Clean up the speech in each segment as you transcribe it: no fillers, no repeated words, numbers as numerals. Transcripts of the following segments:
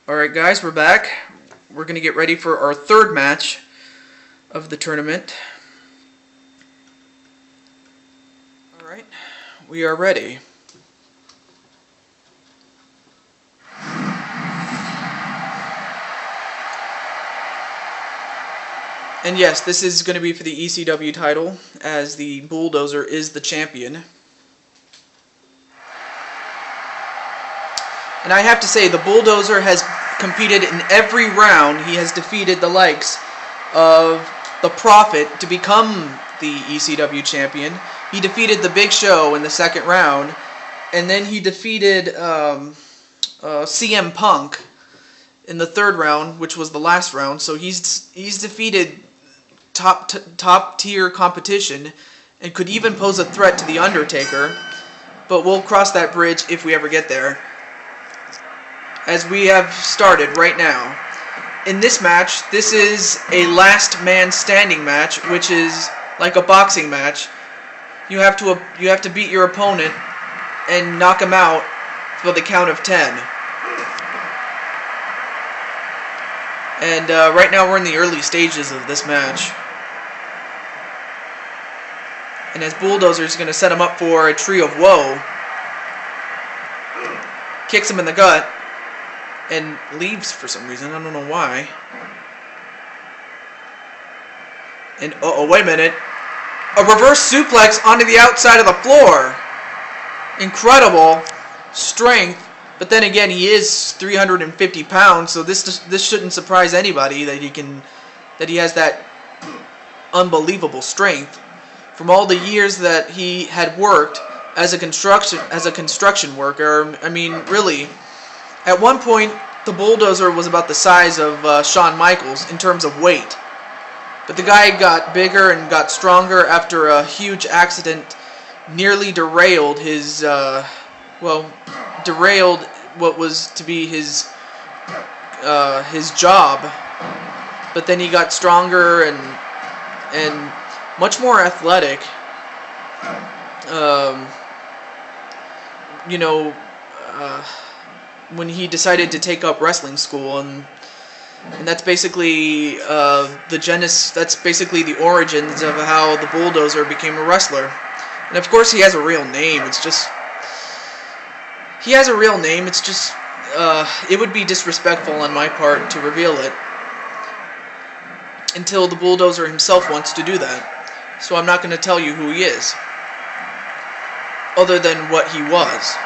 Alright guys, we're back. We're going to get ready for our third match of the tournament. Alright, we are ready. And yes, this is going to be for the ECW title, as the Bulldozer is the champion. And I have to say, the Bulldozer has competed in every round. He has defeated the likes of the Prophet to become the ECW champion. He defeated the Big Show in the second round. And then he defeated CM Punk in the third round, which was the last round. So he's defeated top tier competition and could even pose a threat to The Undertaker. But we'll cross that bridge if we ever get there. As we have started right now. In this match, this is a last man standing match, which is like a boxing match. You have to beat your opponent and knock him out for the count of 10. And right now we're in the early stages of this match. And as Bulldozer is going to set him up for a tree of woe, kicks him in the gut, and leaves for some reason. I don't know why. And, uh-oh, wait a minute. A reverse suplex onto the outside of the floor. Incredible strength. But then again, he is 350 pounds, so this shouldn't surprise anybody that he has that unbelievable strength. From all the years that he had worked as a construction worker, I mean, really. At one point, the Bulldozer was about the size of Shawn Michaels in terms of weight. But the guy got bigger and got stronger after a huge accident nearly derailed his, derailed what was to be his job. But then he got stronger and much more athletic. When he decided to take up wrestling school, and that's basically that's basically the origins of how the Bulldozer became a wrestler. And of course, he has a real name. It's just it would be disrespectful on my part to reveal it until the Bulldozer himself wants to do that. So I'm not going to tell you who he is, other than what he was.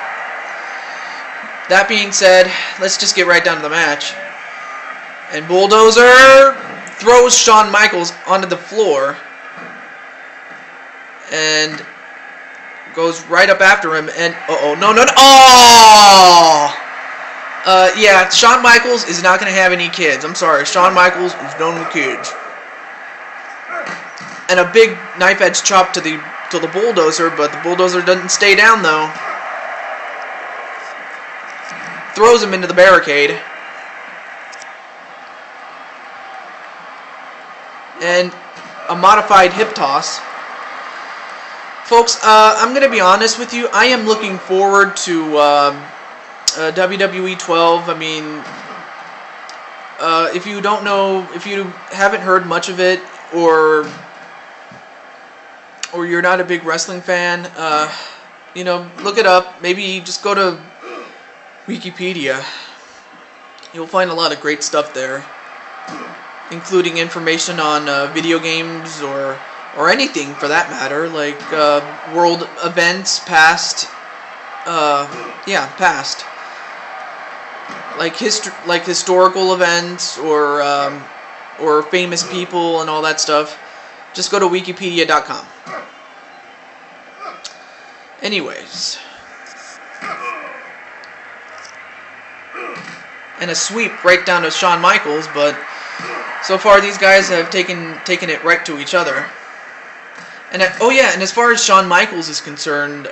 That being said, let's just get right down to the match. And Bulldozer throws Shawn Michaels onto the floor and goes right up after him. And no! Yeah, Shawn Michaels is not going to have any kids. I'm sorry, Shawn Michaels is done with kids. And a big knife edge chop to the Bulldozer, but the Bulldozer doesn't stay down though. Throws him into the barricade. And a modified hip toss. Folks, I'm going to be honest with you. I am looking forward to WWE 12. I mean, if you don't know, if you haven't heard much of it, or you're not a big wrestling fan, look it up. Maybe just go to Wikipedia. You'll find a lot of great stuff there, including information on video games or anything for that matter, like world events past, like historical events or famous people and all that stuff. Just go to wikipedia.com. Anyways. And a sweep right down to Shawn Michaels, but so far these guys have taken it right to each other. And and as far as Shawn Michaels is concerned,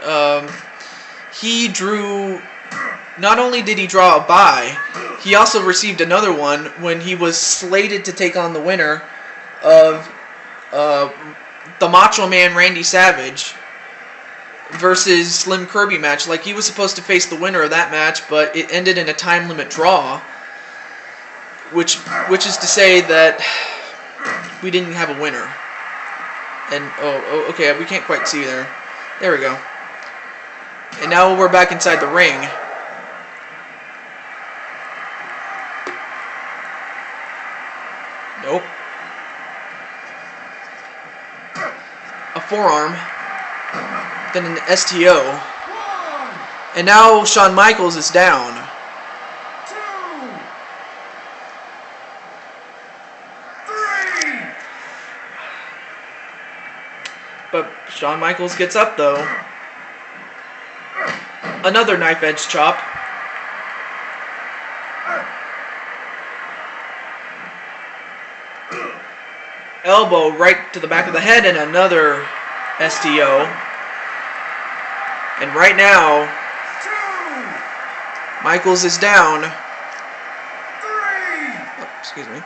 he drew. Not only did he draw a bye, he also received another one when he was slated to take on the winner of the Macho Man Randy Savage versus Slim Kirby match. Like, he was supposed to face the winner of that match, but it ended in a time limit draw. which is to say that we didn't have a winner. And oh, okay, we can't quite see there. There we go. And now we're back inside the ring. Nope. A forearm. Then an STO. And now Shawn Michaels is down. 2, 3. But Shawn Michaels gets up though. Another knife edge chop. Elbow right to the back of the head and another STO. And right now, 2, Michaels is down. 3, Oh, excuse me.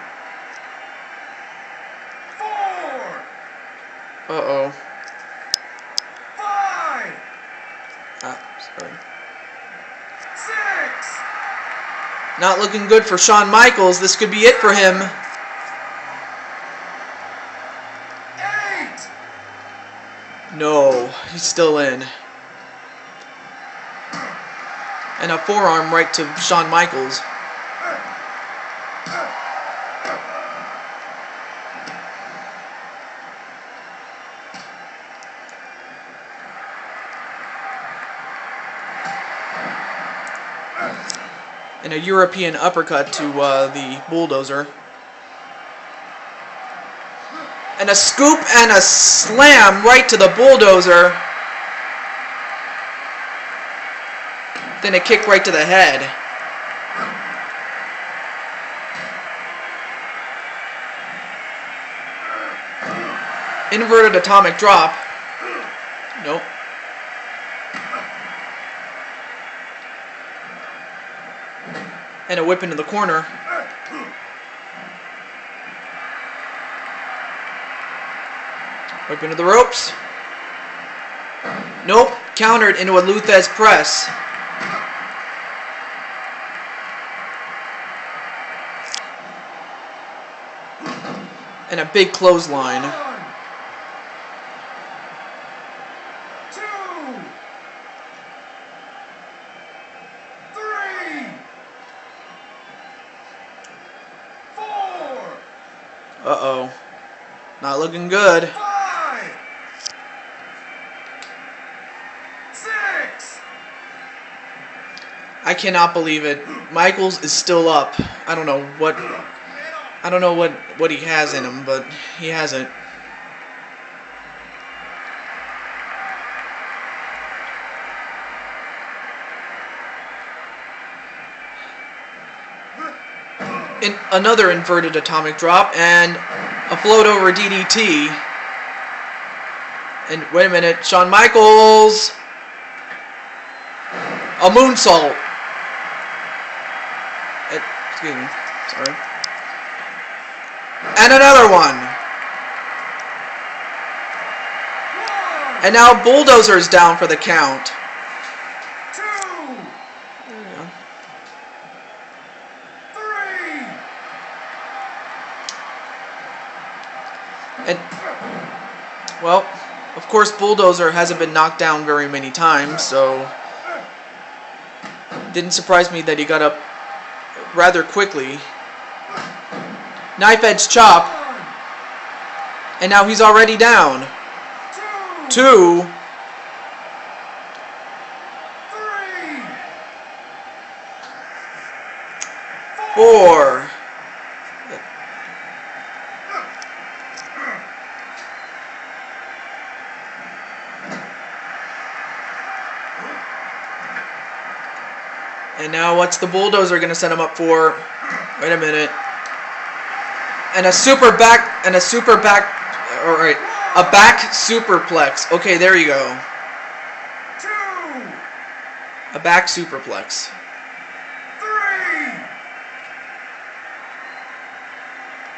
4, Uh-oh. 5, Sorry. 6. Not looking good for Shawn Michaels. This could be it for him. 8. No, he's still in. And a forearm right to Shawn Michaels. And a European uppercut to the Bulldozer. And a scoop and a slam right to the Bulldozer. Then a kick right to the head. Inverted atomic drop. Nope. And a whip into the corner. Whip into the ropes. Nope. Countered into a Luthez press. And a big clothesline. 1, 2, 3, 4, Uh-oh. Not looking good. 5, 6. I cannot believe it. Michaels is still up. I don't know what he has in him, but he has it. Another inverted atomic drop and a float over DDT. And wait a minute, Shawn Michaels. A moonsault. Excuse me. Sorry. And another one. 1, And now Bulldozer's down for the count. 2, There we go. 3. And, well, of course Bulldozer hasn't been knocked down very many times, so didn't surprise me that he got up rather quickly. Knife edge chop. And now he's already down. 2. 3, 4. And now what's the Bulldozer going to set him up for? Wait a minute. And a super back, alright, a back superplex. Okay, there you go. 2, A back superplex. 3,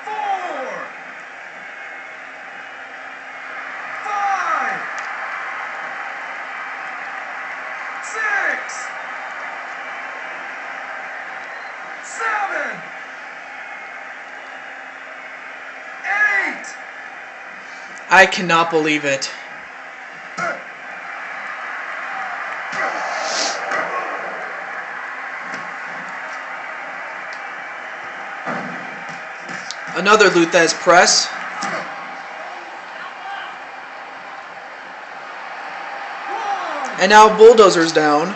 4, 5, 6, 7, I cannot believe it. Another Luthez press. And now Bulldozer's down.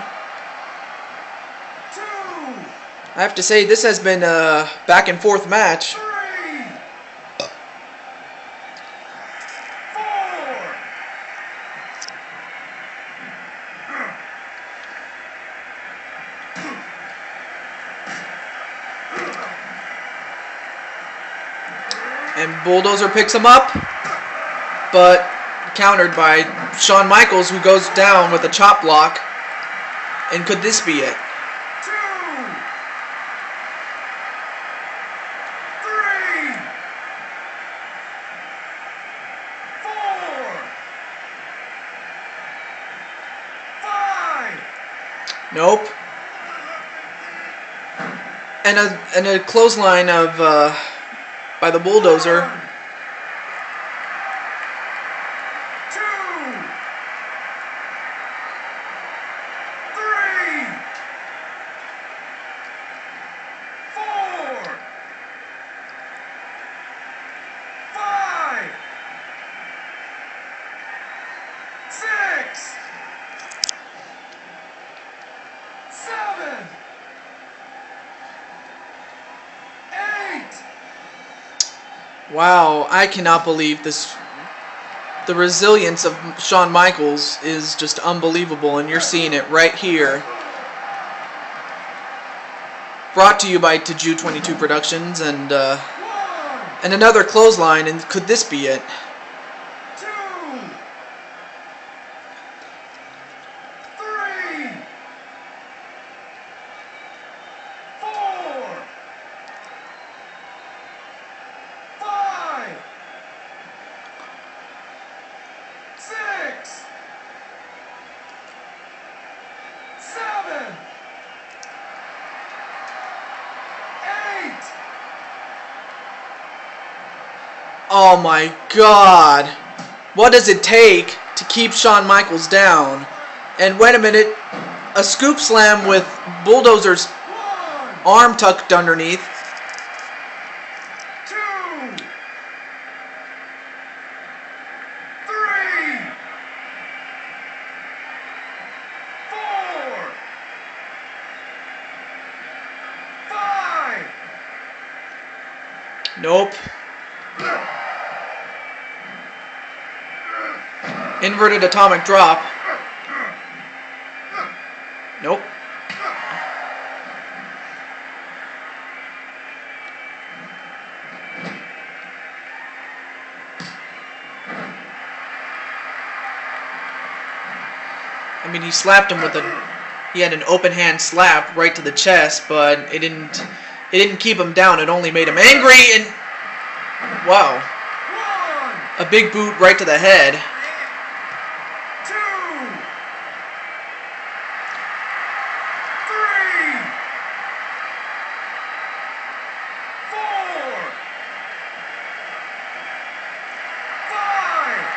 I have to say, this has been a back and forth match. And Bulldozer picks him up, but countered by Shawn Michaels, who goes down with a chop block. And could this be it? 2, 3, 4, 5. Nope. And a clothesline of by the Bulldozer. 1, 2, 3, 4, 5, 6, 7, 8. Wow, I cannot believe this. The resilience of Shawn Michaels is just unbelievable, and you're seeing it right here. Brought to you by Taju 22 Productions, and 1, another clothesline, and could this be it? 2, 3, 4, 5, 6, 7, 8. Oh my God. What does it take to keep Shawn Michaels down? And wait a minute, a scoop slam with Bulldozer's 1, arm tucked underneath. 2, 3, 4, 5. Nope. Inverted atomic drop. Nope. I mean, he slapped him with he had an open hand slap right to the chest, but it didn't keep him down. It only made him angry, and wow, 1, a big boot right to the head. 2, 3, 4, 5.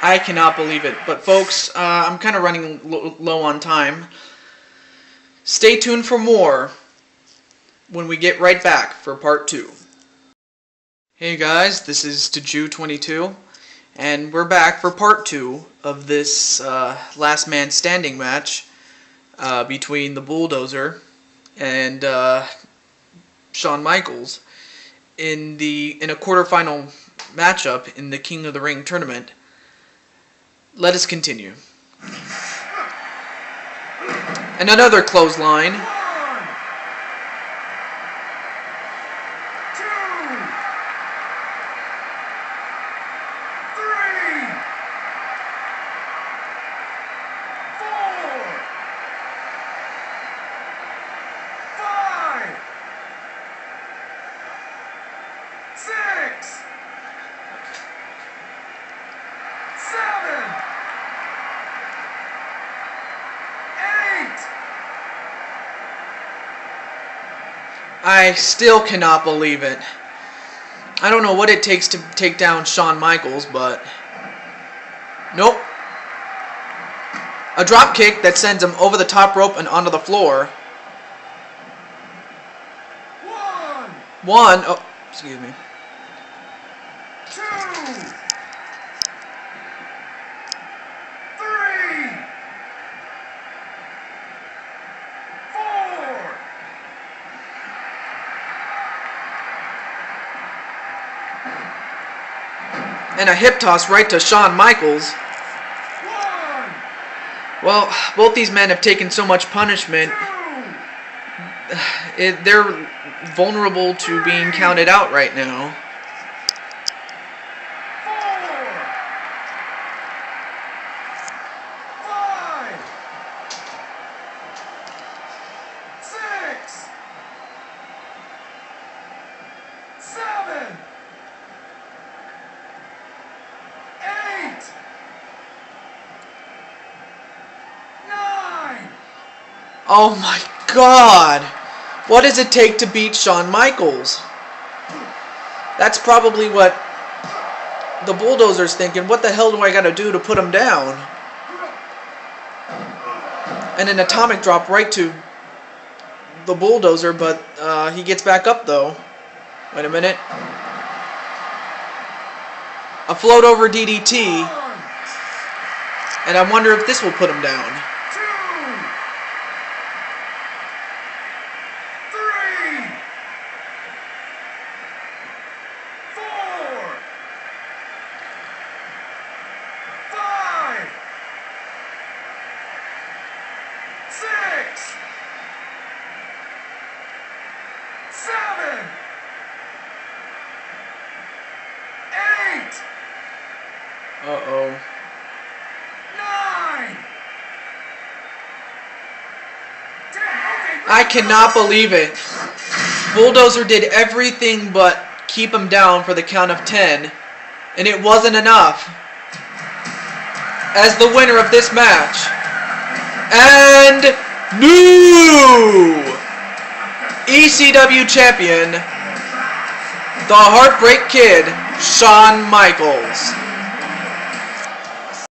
I cannot believe it. But folks, I'm kind of running low on time. Stay tuned for more when we get right back for part 2. Hey guys, this is Taju 22, and we're back for part 2 of this last man standing match between the Bulldozer and Shawn Michaels in a quarterfinal matchup in the King of the Ring tournament. Let us continue. And another clothesline. 1, 2, 3, 4, 5, 6, 7, 8. I still cannot believe it. I don't know what it takes to take down Shawn Michaels, but... Nope. A drop kick that sends him over the top rope and onto the floor. One. Oh, excuse me. 2, 3, 4. And a hip toss right to Shawn Michaels. 1, Well, both these men have taken so much punishment. 2, They're vulnerable to being counted out right now. 4, 5, 6, 7, 8, 9. Oh my God! What does it take to beat Shawn Michaels? That's probably what the Bulldozer's thinking. What the hell do I gotta do to put him down? And an atomic drop right to the Bulldozer, but he gets back up though. Wait a minute. A float over DDT, 1, and I wonder if this will put him down. 2, 3, 4, 5, 6, 7, 8, Uh-oh. 9. 10. Okay, I cannot believe it. Bulldozer did everything but keep him down for the count of 10, and it wasn't enough. As the winner of this match, and new ECW champion, the Heartbreak Kid, Shawn Michaels.